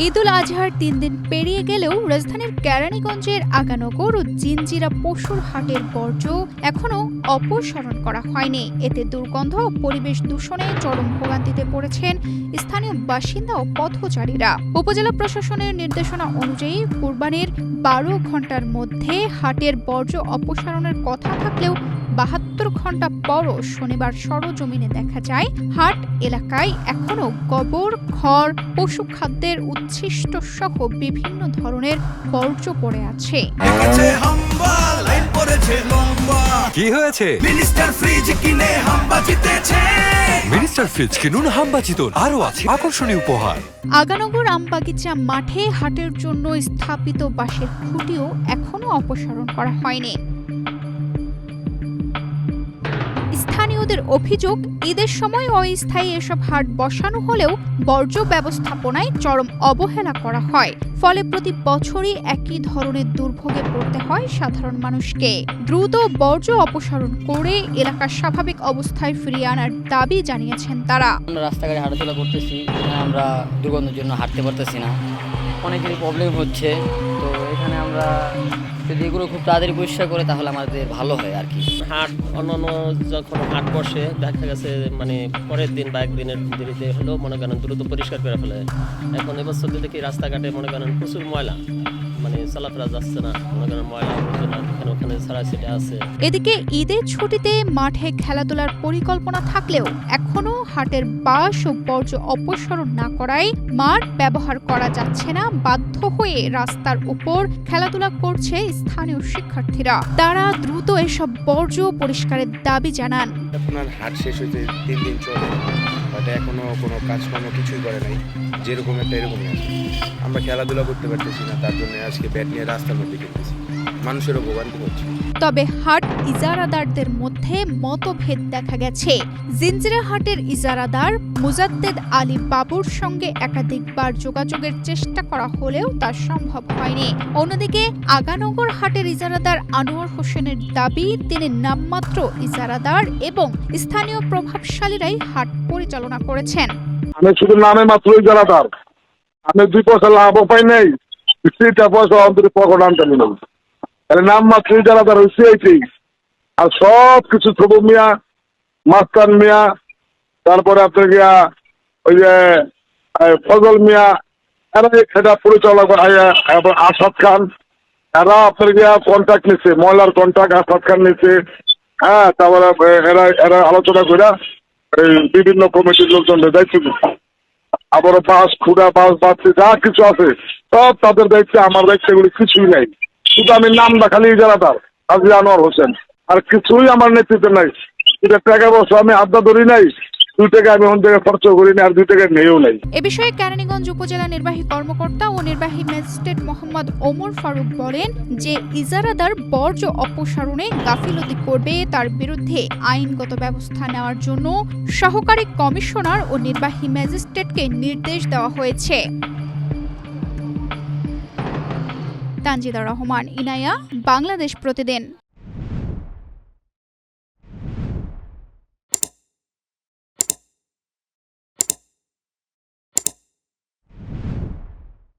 ঈদুল আজহার ৩ দিন পেরিয়ে গেলেও রাজধানীর কেরানীগঞ্জের আগানগর ও জিনজিরা পশুর হাটের বর্জ্য এখনও অপসারণ করা হয়নি। এতে দুর্গন্ধ ও পরিবেশ দূষণে চরম ভোগান্তিতে পড়েছেন স্থানীয় বাসিন্দা ও পথচারীরা। উপজেলা প্রশাসনের নির্দেশনা অনুযায়ী কুরবানির ১২ ঘণ্টার মধ্যে হাটের বর্জ্য অপসারণের কথা থাকলেও ৭২ ঘণ্টা পরও শনিবার সরজমিনে দেখা যায় হাট এলাকায় এখনও গোবর, খড়, পশু খাদ্যের উচ্ছিষ্ট সহ বিভিন্ন ধরনের বর্জ্য পড়ে আছে। কি হয়েছে? মিনিস্টার ফ্রিজ কিনে হাম্বা জিতেছে। মিনিস্টার ফ্রিজ কিনুন, হাম্বা জিতুন। আরো আছে আকর্ষণীয় উপহার। আগানগর আমবাগিচা মাঠে হাটের জন্য স্থাপিত বাঁশের খুঁটিও এখনও অপসারণ করা হয়নি। স্থানীয়দের অভিযোগ, ঈদের সময় অস্থায়ী এসব হাট বসানো হলেও বর্জ্য ব্যবস্থাপনায় চরম অবহেলা করা হয়। ফলে প্রতি বছরই একই ধরনের দুর্ভোগে পড়তে হয় সাধারণ মানুষকে। দ্রুত বর্জ্য অপসারণ করে এলাকার স্বাভাবিক অবস্থায় ফিরিয়ে আনার দাবি জানিয়েছেন তারা। আমরা রাস্তাঘাটে হাঁটাচলা করতেছি, এখানে আমরা দুর্গন্ধের জন্য হাঁটতে পারতেছি না, অনেকেরই প্রবলেম হচ্ছে। তো এখানে আমরা যদি এগুলো খুব তাড়াতাড়ি পরিষ্কার করে তাহলে আমাদের ভালো হয় আর কি। হাট অন্যান্য যখন হাট বসে দেখা গেছে মানে পরের দিন বা একদিনের দেরিতে হলেও মনে করেন দ্রুত পরিষ্কার করে ফেলে। এখন এবছর দেখি রাস্তাঘাটে মনে করেন প্রচুর ময়লা, মানে চলাফেরা যাচ্ছে না, মনে করেন ময়লা ওখানে ছাড়া সেটা আছে। এদিকে ঈদের ছুটিতে মাঠে খেলাধুলার পরিকল্পনা থাকলেও এখনো হাটের বাঁশ ও বর্জ্য অপসারণ না করায় মাঠ ব্যবহার করা যাচ্ছে না। বাধ্য হয়ে রাস্তার উপর খেলাধুলা করছে স্থানীয় শিক্ষার্থীরা। তারা দ্রুত এসব বর্জ্য পরিষ্কারের দাবি জানান। আপনার হাট শেষ হইতে 3 দিন চলে, বাট এখনো কোনো কাজকর্ম কিছুই করে নাই। যেরকম একটা এরকমই আছে। আমরা খেলাধুলা করতে পারতেছি না, তার জন্য আজকে ব্যাট নিয়ে রাস্তার মধ্যে খেলতেছি। মানুষেরও ভোগান্তি হচ্ছে। তবে হাট ইজারাদারদের মধ্যে মতভেদ দেখা গেছে। জিনজিরা হাটের ইজারাদার মুজাদ্দেদ আলী বাবুর সঙ্গে একাধিকবার যোগাযোগের চেষ্টা করা হলেও তা সম্ভব হয়নি। অন্যদিকে আগানগর হাটের ইজারাদার আনোয়ার হোসেনের দাবি, তিনি নামমাত্র ইজারাদার এবং স্থানীয় প্রভাবশালীরাই হাট পরিচালনা করেছেন। আমি শুধু নামে মাত্র ইজারাদার, আমি 2 পয়সা লাভও পাই নাই, 3টা পয়সা অন্তরে পকেট আনতে নিলাম। নাম মাত্র ইজারাদার হয়েছে এইটাই। আর সব কিছু ছোট মিয়া, মাস্তান মিয়া, তারপরে আপনার গিয়া ওই যে ফজল মিয়া, এরা সেটা পরিচালনা করে। আসাদ খান, এরা আপনার গিয়া কন্ট্রাক্ট নিচ্ছে, ময়লার কন্ট্রাক্ট আসাদ খান নিচ্ছে। হ্যাঁ, তারপরে এরা আলোচনা করে বিভিন্ন কমিটির লোকজন দায়িত্ব দিচ্ছে। আবার বাস, খুঁড়া, বাস, বাচ্চা যা কিছু আছে সব তাদের দায়িত্বে, আমার দায়িত্বে এগুলি কিছুই নাই। শুধু আমি নামটা খালি ইজারাদার কাজী আনোয়ার হোসেন, আর কিছুই আমার নেতৃত্বে নাই। এটা টাকা পয়সা আমি আড্ডা ধরি নাই, 2 টাকা আমি ওখান থেকে খরচ করি না, আর 2 টাকা নেইও নাই। এ বিষয়ে কেরানীগঞ্জ উপজেলা নির্বাহী কর্মকর্তা ও নির্বাহী ম্যাজিস্ট্রেট মোহাম্মদ ওমর ফারুক বলেন যে ইজারাদার বর্জ্য অপসারণে গাফিলতি করবে তার বিরুদ্ধে আইনগত ব্যবস্থা নেওয়ার জন্য সহকারী কমিশনার ও নির্বাহী ম্যাজিস্ট্রেটকে নির্দেশ দেওয়া হয়েছে। তানজিদা রহমান, ইনায়া, বাংলাদেশ প্রতিদিন।